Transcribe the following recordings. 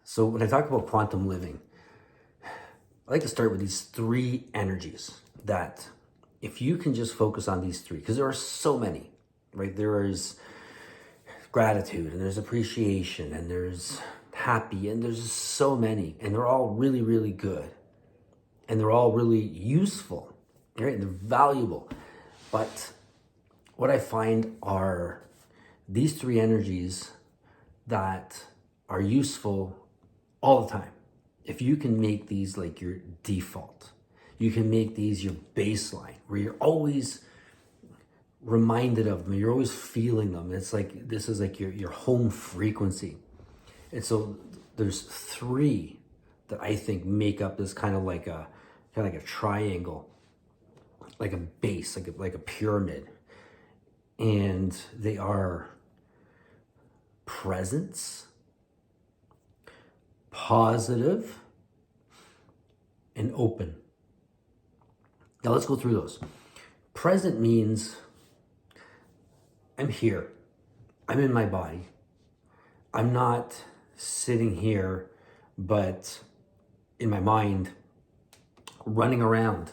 So when I talk about quantum living, I like to start with these three energies that if you can just focus on these three, because there are so many, right? There is gratitude and there's appreciation and there's happy and there's just so many, and they're all really, really good. And they're all really useful, right? They're valuable. But what I find are these three energies that are useful all the time. If you can make these like your default, you can make these your baseline where you're always reminded of them, you're always feeling them. It's like, this is like your home frequency. And so there's three that I think make up this kind of like a triangle, like a base, like a pyramid. And they are presence, positive, and open. Now let's go through those. Present means I'm here. I'm in my body. I'm not sitting here, but in my mind, running around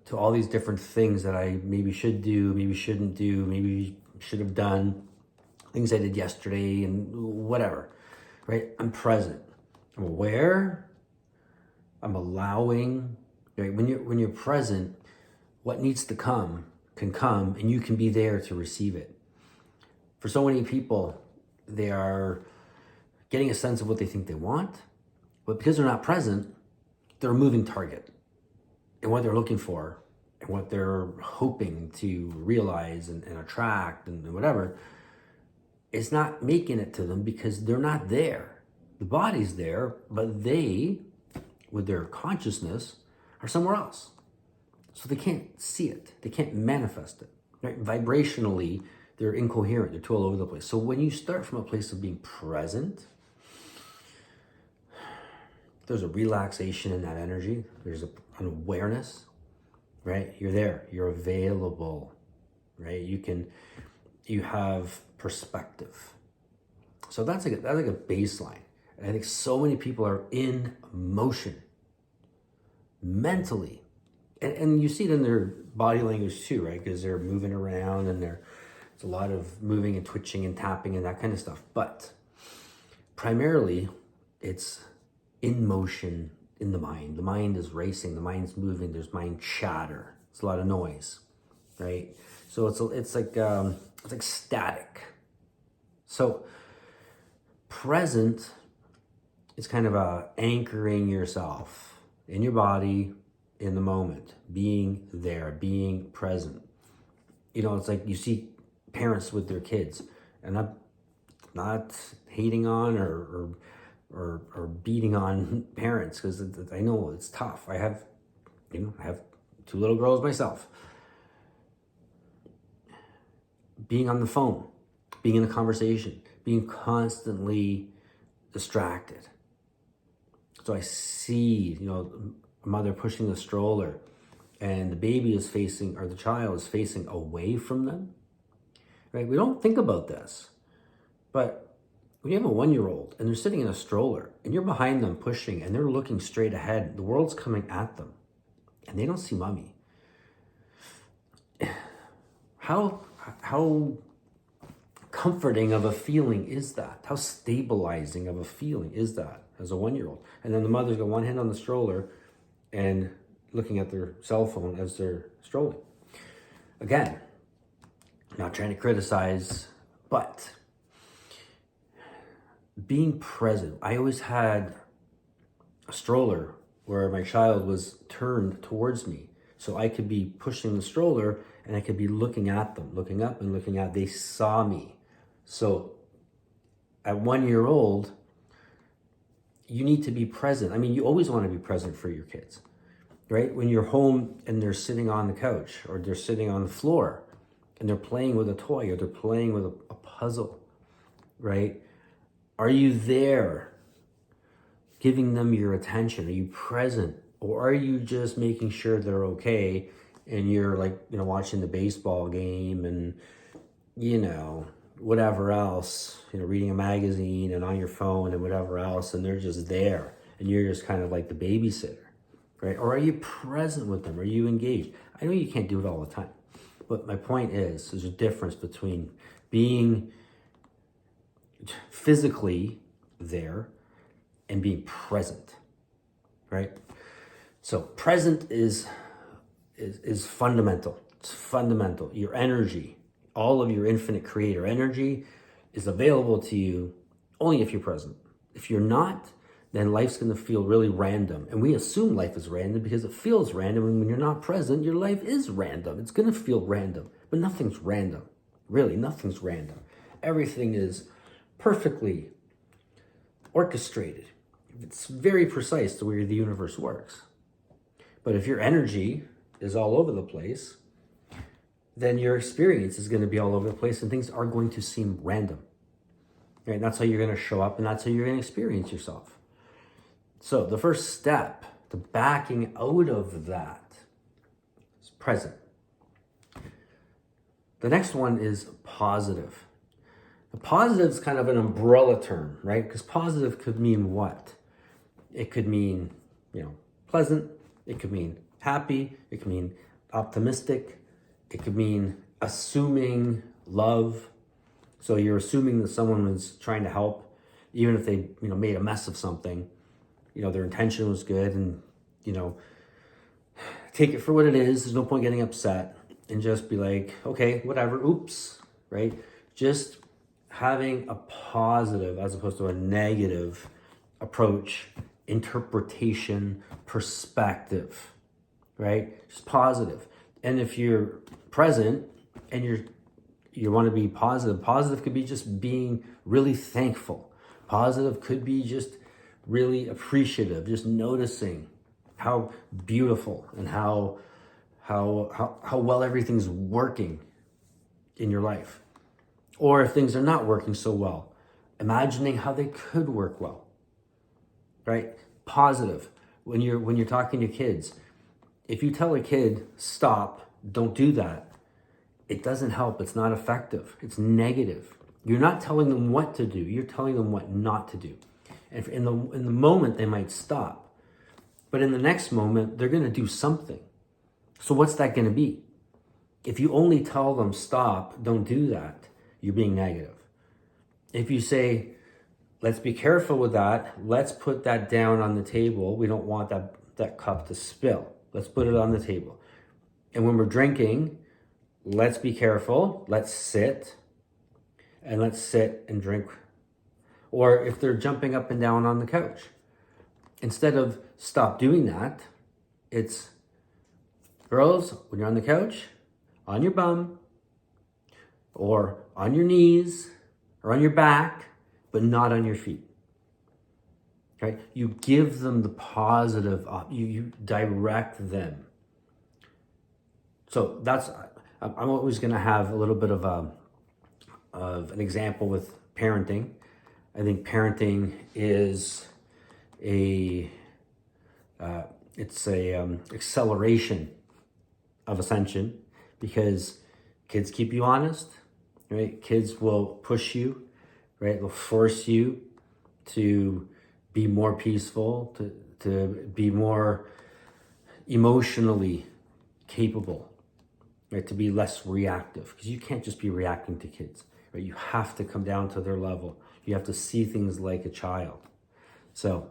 to all these different things that I maybe should do, maybe shouldn't do, maybe should have done, things I did yesterday and whatever, right? I'm present. I'm aware. I'm allowing, right? When you're present, what needs to come can come, and you can be there to receive it. For so many people, they are getting a sense of what they think they want, but because they're not present, they're a moving target. And what they're looking for and what they're hoping to realize and attract and whatever, it's not making it to them because they're not there. The body's there, but they, with their consciousness, are somewhere else. So they can't see it. They can't manifest it. Right? Vibrationally, they're incoherent. They're too all over the place. So when you start from a place of being present, there's a relaxation in that energy. There's an awareness, right? You're there. You're available, right? You have perspective. So that's like a baseline. And I think so many people are in motion mentally. And you see it in their body language too, right? Because they're moving around and there's a lot of moving and twitching and tapping and that kind of stuff. But primarily, it's in motion in the mind. The mind is racing. The mind's moving. There's mind chatter. It's a lot of noise, right? So it's like static. So present is kind of anchoring yourself in your body, in the moment, being there, being present. You know, it's like you see parents with their kids, and I'm not hating on or beating on parents, because I know it's tough. I have two little girls myself. Being on the phone, being in a conversation, being constantly distracted. So I see, a mother pushing the stroller and the baby is facing, or the child is facing away from them, right? We don't think about this, but when you have a 1-year-old and they're sitting in a stroller and you're behind them pushing and they're looking straight ahead, the world's coming at them and they don't see mommy. How comforting of a feeling is that? How stabilizing of a feeling is that as a 1-year-old? And then the mother's got one hand on the stroller and looking at their cell phone as they're strolling. Again, not trying to criticize, but being present. I always had a stroller where my child was turned towards me, so I could be pushing the stroller and I could be looking at them, looking up and looking at. They saw me. So at 1-year-old, you need to be present. I mean, you always want to be present for your kids, right? When you're home and they're sitting on the couch or they're sitting on the floor and they're playing with a toy or they're playing with a puzzle, right? Are you there giving them your attention? Are you present? Or are you just making sure they're okay and you're like, watching the baseball game and, whatever else, reading a magazine and on your phone and whatever else, and they're just there, and you're just kind of like the babysitter, right? Or are you present with them? Are you engaged? I know you can't do it all the time, but my point is, there's a difference between being physically there and being present, right? So present is fundamental. It's fundamental. Your energy, all of your infinite creator energy is available to you only if you're present. If you're not, then life's going to feel really random. And we assume life is random because it feels random. And when you're not present, your life is random. It's going to feel random, but nothing's random. Really, nothing's random. Everything is perfectly orchestrated. It's very precise the way the universe works. But if your energy is all over the place, then your experience is going to be all over the place and things are going to seem random. Right? And that's how you're going to show up, and that's how you're going to experience yourself. So the first step to backing out of that is present. The next one is positive. The positive is kind of an umbrella term, right? Because positive could mean what? It could mean, pleasant. It could mean happy. It could mean optimistic. It could mean assuming love. So you're assuming that someone was trying to help, even if they, made a mess of something. Their intention was good, and, take it for what it is. There's no point getting upset, and just be like, okay, whatever, oops, right? Just having a positive as opposed to a negative approach, interpretation, perspective, right? Just positive. And if you're present and you want to be positive, positive could be just being really thankful. Positive could be just really appreciative, just noticing how beautiful and how well everything's working in your life. Or if things are not working so well, imagining how they could work well, right? Positive. When you're talking to kids, if you tell a kid, stop, don't do that, it doesn't help. It's not effective. It's negative. You're not telling them what to do. You're telling them what not to do. And in the moment, they might stop. But in the next moment, they're going to do something. So what's that going to be? If you only tell them, stop, don't do that, you're being negative. If you say, let's be careful with that, let's put that down on the table. We don't want that cup to spill. Let's put it on the table. And when we're drinking, let's be careful. Let's sit. And let's sit and drink. Or if they're jumping up and down on the couch, instead of stop doing that, it's, girls, when you're on the couch, on your bum, or on your knees, or on your back, but not on your feet. Right? You give them the positive, you direct them. So I'm always going to have a little bit of an example with parenting. I think parenting is acceleration of ascension, because kids keep you honest, right? Kids will push you, right? They'll force you to be more peaceful, to be more emotionally capable, right? To be less reactive, because you can't just be reacting to kids, right? You have to come down to their level. You have to see things like a child. So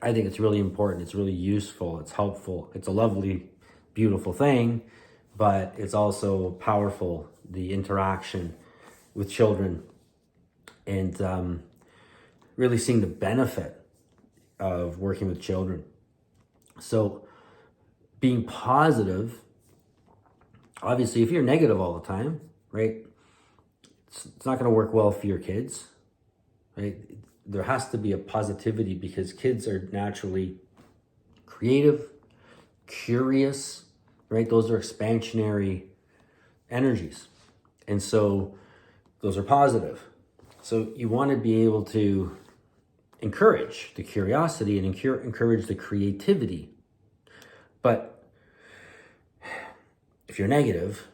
I think it's really important. It's really useful. It's helpful. It's a lovely, beautiful thing, but it's also powerful, the interaction with children, and really seeing the benefit of working with children. So being positive, obviously, if you're negative all the time, right, it's not going to work well for your kids, right? There has to be a positivity, because kids are naturally creative, curious, right? Those are expansionary energies. And so those are positive. So you want to be able to encourage the curiosity and encourage the creativity. But if you're negative,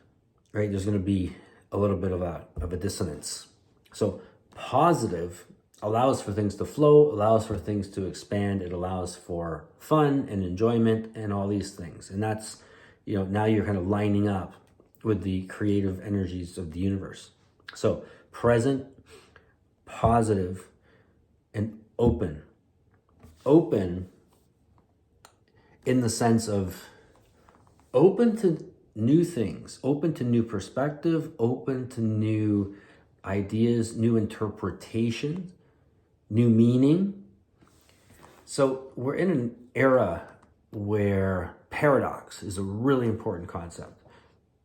right, there's going to be a little bit of a dissonance. So positive allows for things to flow, allows for things to expand. It allows for fun and enjoyment and all these things. And that's, now you're kind of lining up with the creative energies of the universe. So present, positive, and open. Open in the sense of open to new things, open to new perspective, open to new ideas, new interpretations, new meaning. So we're in an era where paradox is a really important concept.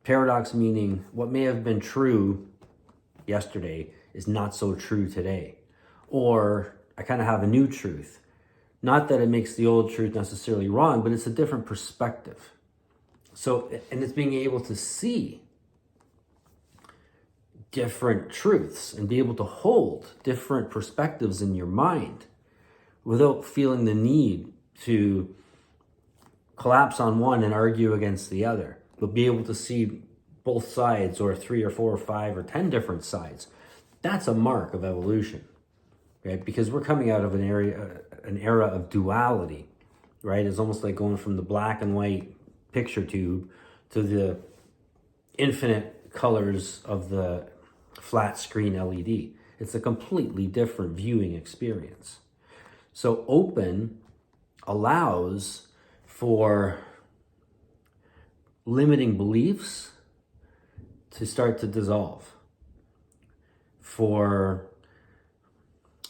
Paradox meaning what may have been true yesterday is not so true today. Or I kind of have a new truth. Not that it makes the old truth necessarily wrong, but it's a different perspective. So, and it's being able to see different truths and be able to hold different perspectives in your mind without feeling the need to collapse on one and argue against the other, but be able to see both sides, or 3 or 4 or 5 or 10 different sides. That's a mark of evolution, right? Because we're coming out of an era of duality, right? It's almost like going from the black and white picture tube to the infinite colors of the flat screen LED. It's a completely different viewing experience. So open allows for limiting beliefs to start to dissolve, for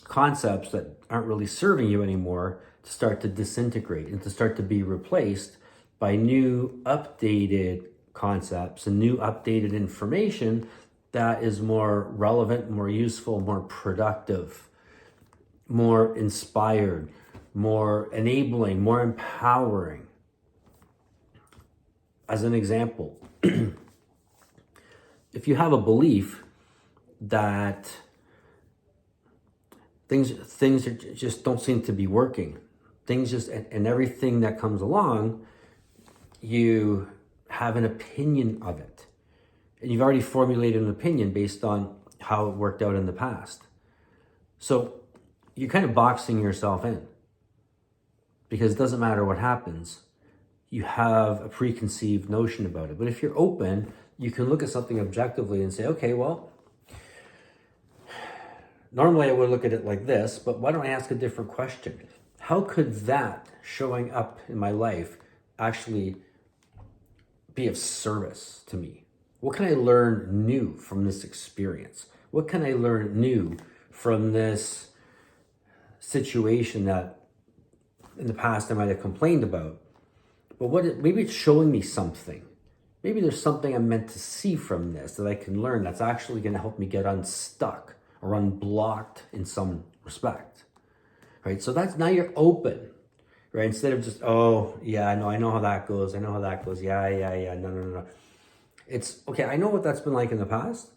concepts that aren't really serving you anymore to start to disintegrate and to start to be replaced by new updated concepts and new updated information that is more relevant, more useful, more productive, more inspired, more enabling, more empowering. As an example, if you have a belief that things just don't seem to be working, and everything that comes along, you have an opinion of it. And you've already formulated an opinion based on how it worked out in the past. So you're kind of boxing yourself in, because it doesn't matter what happens. You have a preconceived notion about it. But if you're open, you can look at something objectively and say, okay, well, normally I would look at it like this, but why don't I ask a different question? How could that showing up in my life actually be of service to me? What can I learn new from this experience? What can I learn new from this situation that in the past I might have complained about? But maybe it's showing me something. Maybe there's something I'm meant to see from this that I can learn that's actually going to help me get unstuck or unblocked in some respect, right? So that's, now you're open, right? Instead of just, oh, yeah, no, I know how that goes. Yeah, no. It's, okay, I know what that's been like in the past.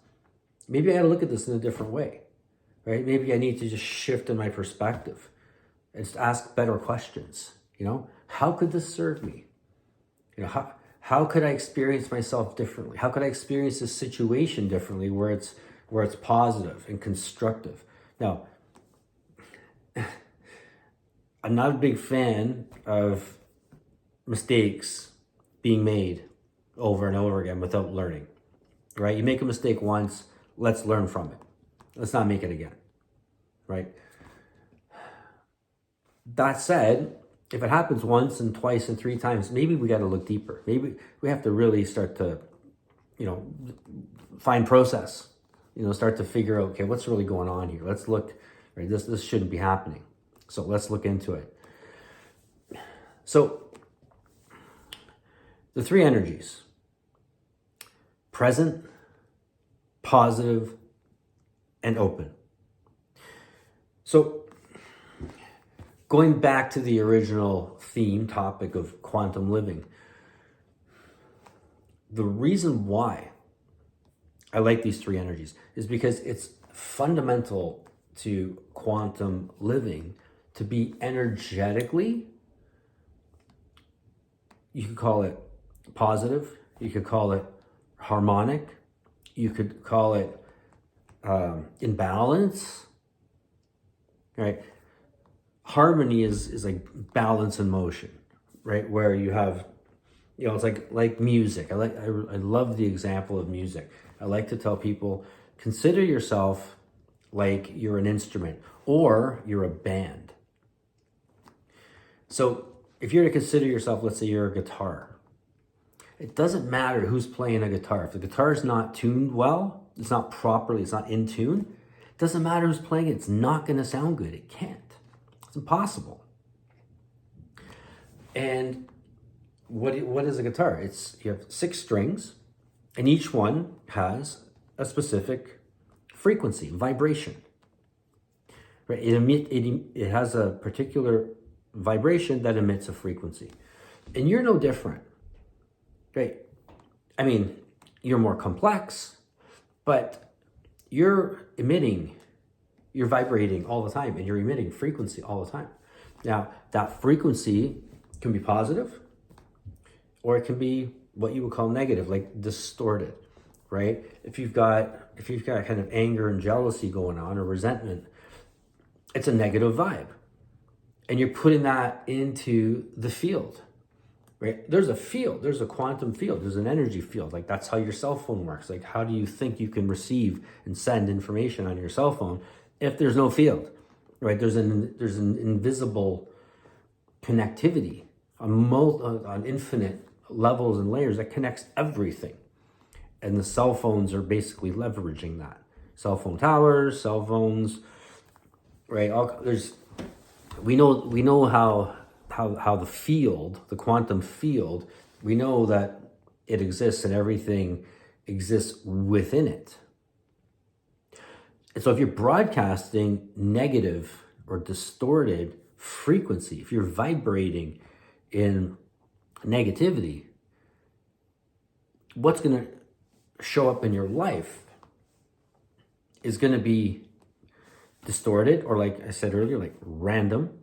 Maybe I got to look at this in a different way, right? Maybe I need to just shift in my perspective and just ask better questions, How could this serve me? How could I experience myself differently? How could I experience this situation differently where it's positive and constructive? Now, I'm not a big fan of mistakes being made over and over again without learning, right? You make a mistake once, let's learn from it. Let's not make it again, right? That said, if it happens once and twice and 3 times, maybe we got to look deeper. Maybe we have to really start to, find process, start to figure out, okay, what's really going on here? Let's look, right? This shouldn't be happening. So let's look into it. So the 3 energies: present, positive, and open. So going back to the original theme topic of quantum living, the reason why I like these 3 energies is because it's fundamental to quantum living to be energetically, you could call it positive, you could call it harmonic, You could call it imbalance, right? Harmony is like balance and motion, right? Where you have, it's like music. I love the example of music. I like to tell people, consider yourself like you're an instrument or you're a band. So if you're to consider yourself, let's say you're a guitar, it doesn't matter who's playing a guitar. If the guitar is not tuned well, it's not properly, it's not in tune, it doesn't matter who's playing it, it's not going to sound good. It can't. It's impossible. And what is a guitar? You have 6 strings, and each one has a specific frequency, vibration. Right? It has a particular vibration that emits a frequency. And you're no different. Right? I mean, you're more complex, but you're vibrating all the time, and you're emitting frequency all the time. Now, that frequency can be positive, or it can be what you would call negative, like distorted, right? If you've got kind of anger and jealousy going on, or resentment, it's a negative vibe. And you're putting that into the field, right? There's a field, there's a quantum field, there's an energy field. Like, that's how your cell phone works. Like, how do you think you can receive and send information on your cell phone if there's no field, right? There's an invisible connectivity on infinite levels and layers that connects everything. And the cell phones are basically leveraging that. Cell phone towers, cell phones, right? We know how the field, the quantum field, we know that it exists and everything exists within it. And so if you're broadcasting negative or distorted frequency, if you're vibrating in negativity, what's going to show up in your life is going to be distorted, or, like I said earlier, like random,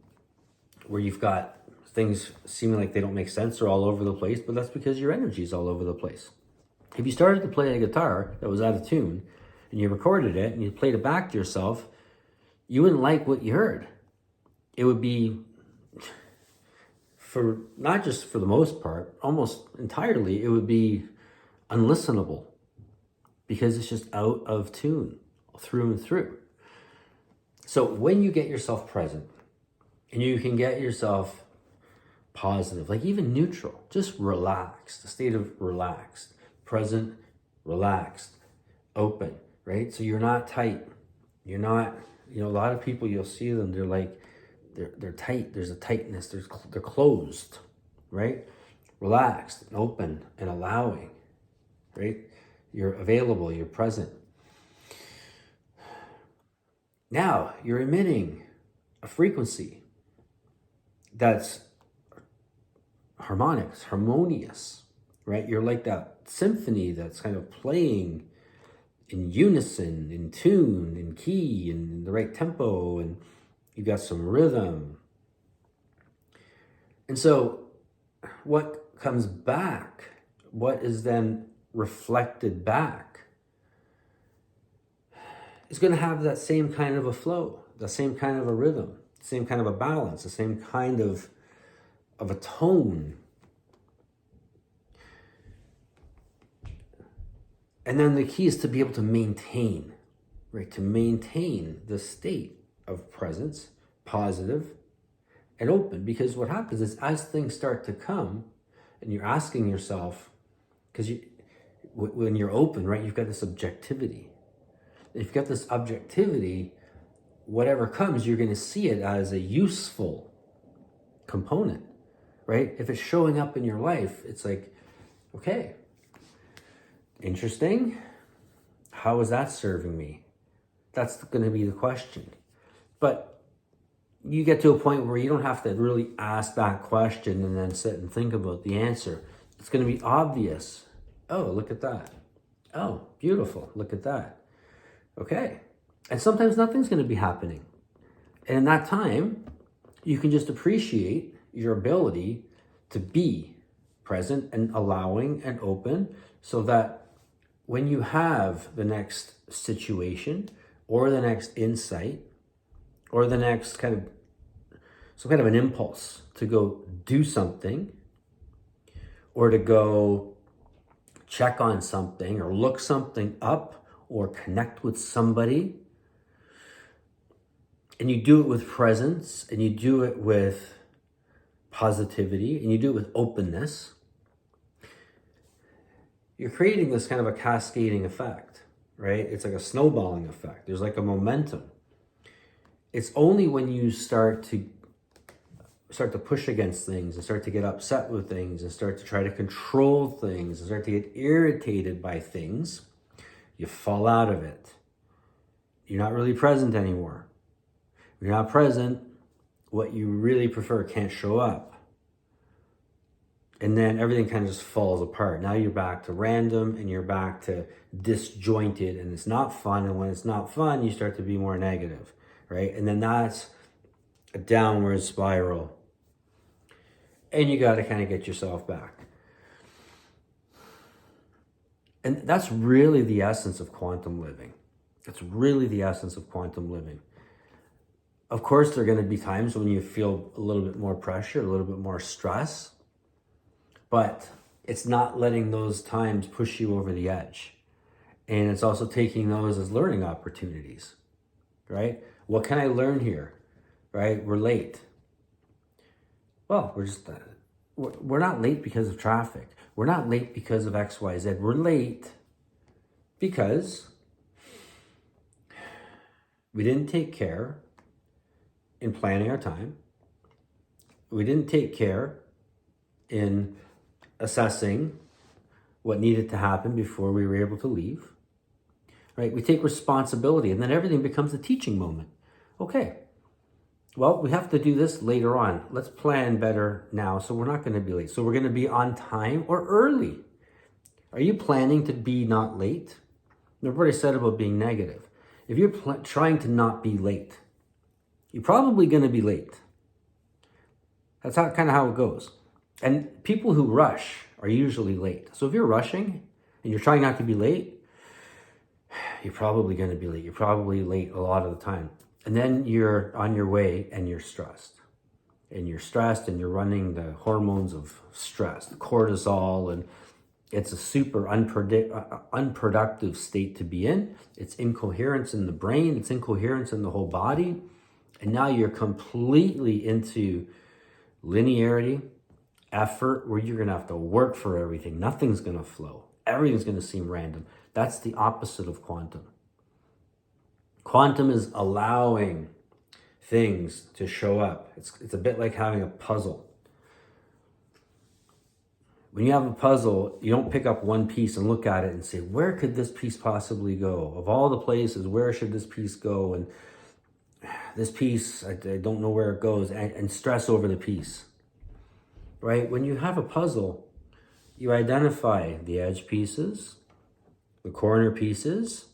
where you've got things seeming like they don't make sense or all over the place, but that's because your energy is all over the place. If you started to play a guitar that was out of tune and you recorded it and you played it back to yourself, you wouldn't like what you heard. It would be, for not just for the most part, almost entirely, it would be unlistenable, because it's just out of tune through and through. So when you get yourself present, and you can get yourself positive, like even neutral, just relaxed, a state of relaxed, present, relaxed, open, right? So you're not tight. You're not, a lot of people, you'll see them, they're like, they're tight. There's a tightness. They're closed, right? Relaxed and open and allowing, right? You're available. You're present. Now you're emitting a frequency that's harmonious, right? You're like that symphony that's kind of playing in unison, in tune, in key, in the right tempo, and you got some rhythm. And so what comes back, what is then reflected back, is going to have that same kind of a flow, the same kind of a rhythm, same kind of a balance, the same kind of a tone. And then the key is to be able to maintain, right? To maintain the state of presence, positive and open. Because what happens is, as things start to come and you're asking yourself, because when you're open, right, you've got this objectivity. If you've got this objectivity, whatever comes, you're going to see it as a useful component, right? If it's showing up in your life, it's like, okay, interesting. How is that serving me? That's going to be the question. But you get to a point where you don't have to really ask that question and then sit and think about the answer. It's going to be obvious. Oh, look at that. Oh, beautiful. Look at that. Okay. And sometimes nothing's going to be happening. And in that time, you can just appreciate your ability to be present and allowing and open, so that when you have the next situation or the next insight or the next some kind of an impulse to go do something or to go check on something or look something up or connect with somebody, and you do it with presence and you do it with positivity and you do it with openness, you're creating this kind of a cascading effect, right? It's like a snowballing effect. There's like a momentum. It's only when you start to push against things and start to get upset with things and start to try to control things and start to get irritated by things, you fall out of it. You're not really present anymore. When you're not present, what you really prefer can't show up. And then everything kind of just falls apart. Now you're back to random and you're back to disjointed and it's not fun. And when it's not fun, you start to be more negative, right? And then that's a downward spiral. And you got to kind of get yourself back. And that's really the essence of quantum living. That's really the essence of quantum living. Of course, there are going to be times when you feel a little bit more pressure, a little bit more stress. But it's not letting those times push you over the edge. And it's also taking those as learning opportunities, right? What can I learn here, right? We're late. Well, we're not late because of traffic. We're not late because of X, Y, Z. We're late because we didn't take care in planning our time. We didn't take care in assessing what needed to happen before we were able to leave, right? We take responsibility and then everything becomes a teaching moment. Okay, well, we have to do this later on. Let's plan better now so we're not going to be late. So we're going to be on time or early. Are you planning to be not late? I've already said about being negative. If you're trying to not be late, you're probably going to be late. That's kind of how it goes. And people who rush are usually late. So if you're rushing and you're trying not to be late, you're probably going to be late. You're probably late a lot of the time. And then you're on your way and you're stressed. And you're stressed and you're running the hormones of stress, the cortisol, and it's a super unproductive state to be in. It's incoherence in the brain. It's incoherence in the whole body. And now you're completely into linearity, effort, where you're going to have to work for everything. Nothing's going to flow. Everything's going to seem random. That's the opposite of quantum. Quantum is allowing things to show up. It's a bit like having a puzzle. When you have a puzzle, you don't pick up one piece and look at it and say, where could this piece possibly go? Of all the places, where should this piece go? And this piece, I don't know where it goes, and stress over the piece. Right? When you have a puzzle, you identify the edge pieces, the corner pieces,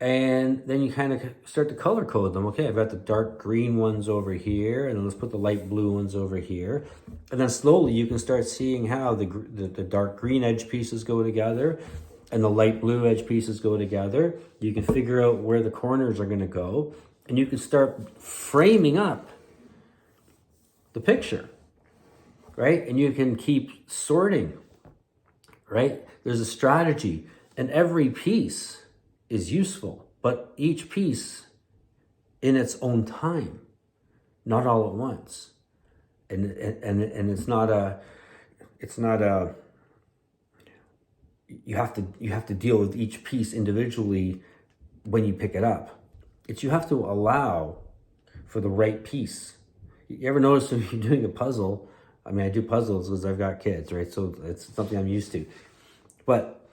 and then you kind of start to color code them. Okay, I've got the dark green ones over here, and then let's put the light blue ones over here. And then slowly you can start seeing how the dark green edge pieces go together and the light blue edge pieces go together. You can figure out where the corners are going to go, and you can start framing up the picture. Right? And you can keep sorting, right? There's a strategy, and every piece is useful, but each piece in its own time, not all at once. And it's not a you have to deal with each piece individually when you pick it up. It's you have to allow for the right piece. You ever notice when you're doing a puzzle? I mean, I do puzzles because I've got kids, right? So it's something I'm used to. But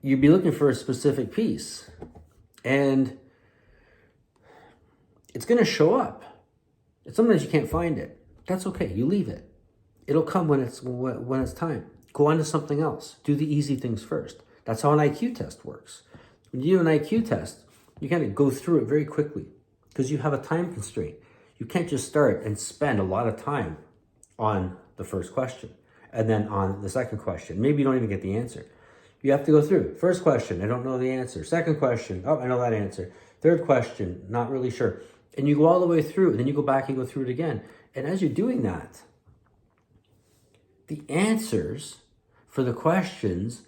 you'd be looking for a specific piece, and it's going to show up. And sometimes you can't find it. That's okay. You leave it. It'll come when it's time. Go on to something else. Do the easy things first. That's how an IQ test works. When you do an IQ test, you kind of go through it very quickly because you have a time constraint. You can't just start and spend a lot of time on the first question and then on the second question. Maybe you don't even get the answer. You have to go through. First question, I don't know the answer. Second question, oh, I know that answer. Third question, not really sure. And you go all the way through, and then you go back and go through it again. And as you're doing that, the answers for the questions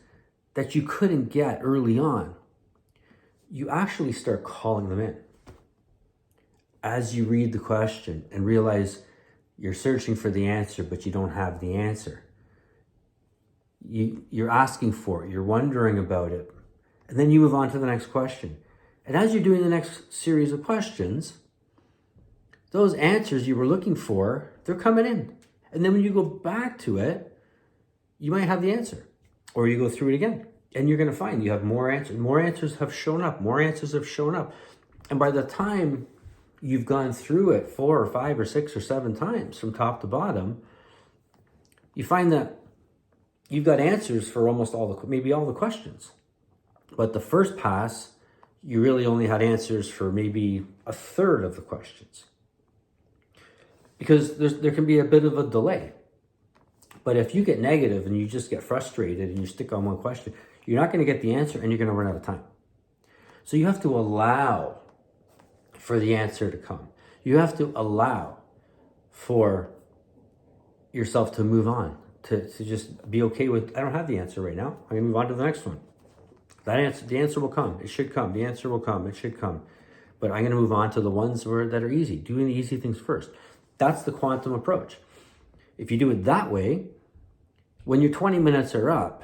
that you couldn't get early on, you actually start calling them in. As you read the question and realize you're searching for the answer, but you don't have the answer. You're asking for it, you're wondering about it, and then you move on to the next question. And as you're doing the next series of questions, those answers you were looking for, they're coming in. And then when you go back to it, you might have the answer. Or you go through it again, and you're going to find you have more answers. More answers have shown up. More answers have shown up. And by the time you've gone through it 4 or 5 or 6 or 7 times from top to bottom, you find that you've got answers for almost maybe all the questions. But the first pass, you really only had answers for maybe a third of the questions. Because there can be a bit of a delay. But if you get negative and you just get frustrated and you stick on one question, you're not going to get the answer and you're going to run out of time. So you have to allow for the answer to come. You have to allow for yourself to move on, to just be okay with, I don't have the answer right now. I'm going to move on to the next one. The answer will come. It should come. The answer will come. It should come. But I'm going to move on to the ones that are easy, doing the easy things first. That's the quantum approach. If you do it that way, when your 20 minutes are up,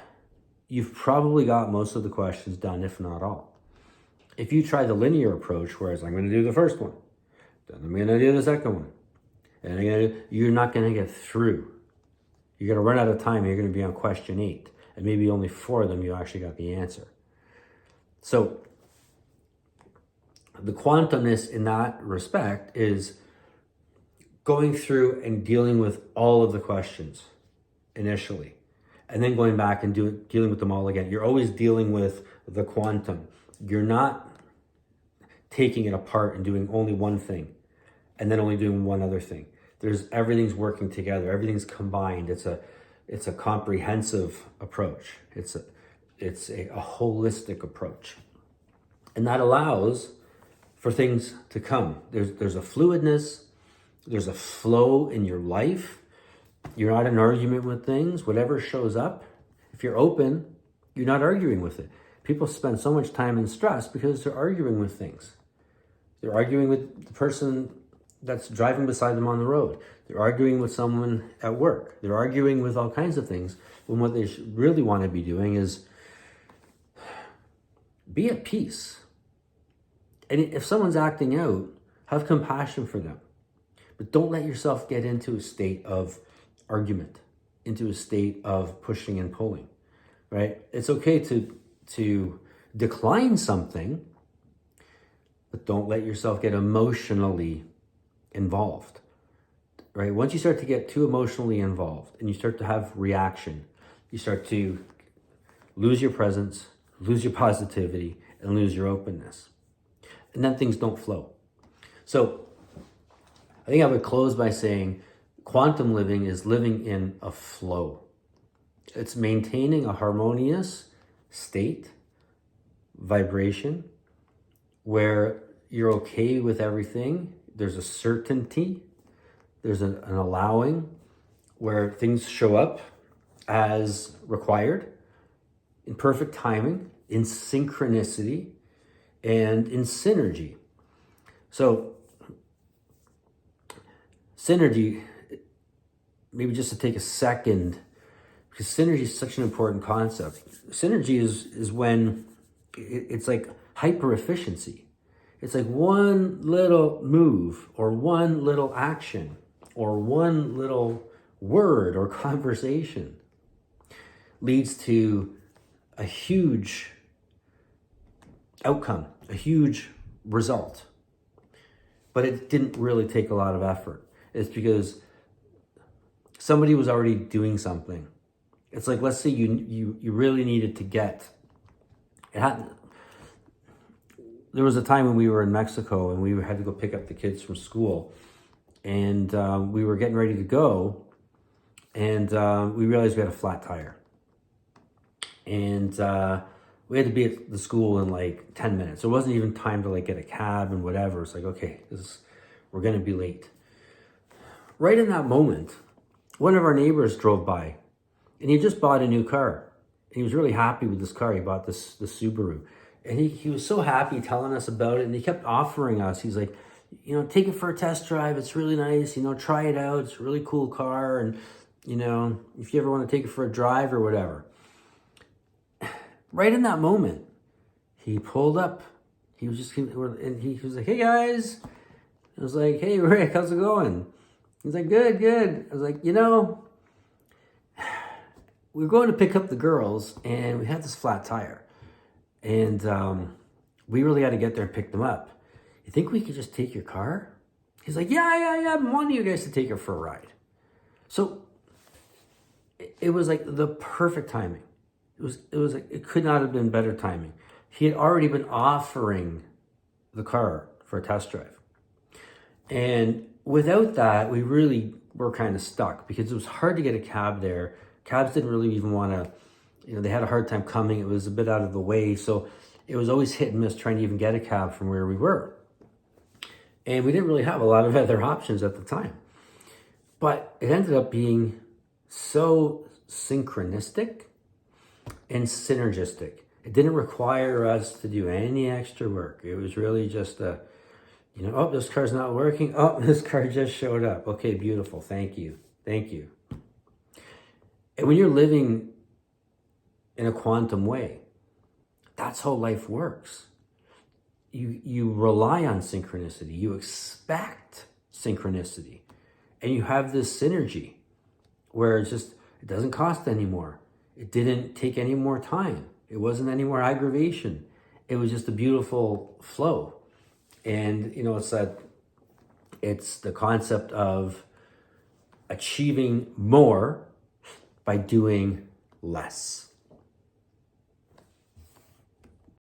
you've probably got most of the questions done, if not all. If you try the linear approach, whereas I'm going to do the first one, then I'm going to do the second one, and you're not going to get through. You're going to run out of time. You're going to be on question 8, and maybe only 4 of them you actually got the answer. So the quantumness in that respect is going through and dealing with all of the questions initially, and then going back and dealing with them all again. You're always dealing with the quantum. You're not taking it apart and doing only one thing and then only doing one other thing. Everything's working together. Everything's combined. It's a comprehensive approach. It's a holistic approach. And that allows for things to come. There's a fluidness, there's a flow in your life. You're not in argument with things. Whatever shows up, if you're open, you're not arguing with it. People spend so much time in stress because they're arguing with things. They're arguing with the person that's driving beside them on the road. They're arguing with someone at work. They're arguing with all kinds of things, when what they really want to be doing is be at peace. And if someone's acting out, have compassion for them. But don't let yourself get into a state of argument, into a state of pushing and pulling, right? It's okay to decline something, but don't let yourself get emotionally involved, right? Once you start to get too emotionally involved and you start to have reaction, you start to lose your presence, lose your positivity, and lose your openness. And then things don't flow. So I think I would close by saying quantum living is living in a flow. It's maintaining a harmonious state, vibration, where you're okay with everything. There's a certainty. There's an allowing where things show up as required, in perfect timing, in synchronicity, and in synergy. So synergy, maybe just to take a second, because synergy is such an important concept. Synergy is when it's like hyper efficiency. It's like one little move or one little action or one little word or conversation leads to a huge outcome, a huge result. But it didn't really take a lot of effort. It's because somebody was already doing something. It's like, let's say you really needed to get, there was a time when we were in Mexico and we had to go pick up the kids from school, and we were getting ready to go, and we realized we had a flat tire. And we had to be at the school in like 10 minutes. There wasn't even time to like get a cab and whatever. It's like, okay, we're going to be late. Right in that moment, one of our neighbors drove by, and he just bought a new car. And he was really happy with this car. He bought this Subaru. And he was so happy telling us about it. And he kept offering us. He's like, you know, take it for a test drive. It's really nice. You know, try it out. It's a really cool car. And, you know, if you ever want to take it for a drive or whatever. Right in that moment, he pulled up. He was like, hey guys. I was like, hey Rick, how's it going? He's like, good, good. I was like, you know, we were going to pick up the girls and we had this flat tire. And we really had to get there and pick them up. You think we could just take your car? He's like, yeah. I've been wanting you guys to take her for a ride. So it was like the perfect timing. It was like, it could not have been better timing. He had already been offering the car for a test drive. And without that, we really were kind of stuck because it was hard to get a cab there. Cabs didn't really even want to, you know, they had a hard time coming. It was a bit out of the way. So it was always hit and miss trying to even get a cab from where we were. And we didn't really have a lot of other options at the time. But it ended up being so synchronistic and synergistic. It didn't require us to do any extra work. It was really just a, you know, oh, this car's not working. Oh, this car just showed up. Okay, beautiful. Thank you. Thank you. And when you're living in a quantum way, that's how life works. You rely on synchronicity. You expect synchronicity. And you have this synergy where it doesn't cost anymore. It didn't take any more time. It wasn't any more aggravation. It was just a beautiful flow. And, you know, it's the concept of achieving more by doing less.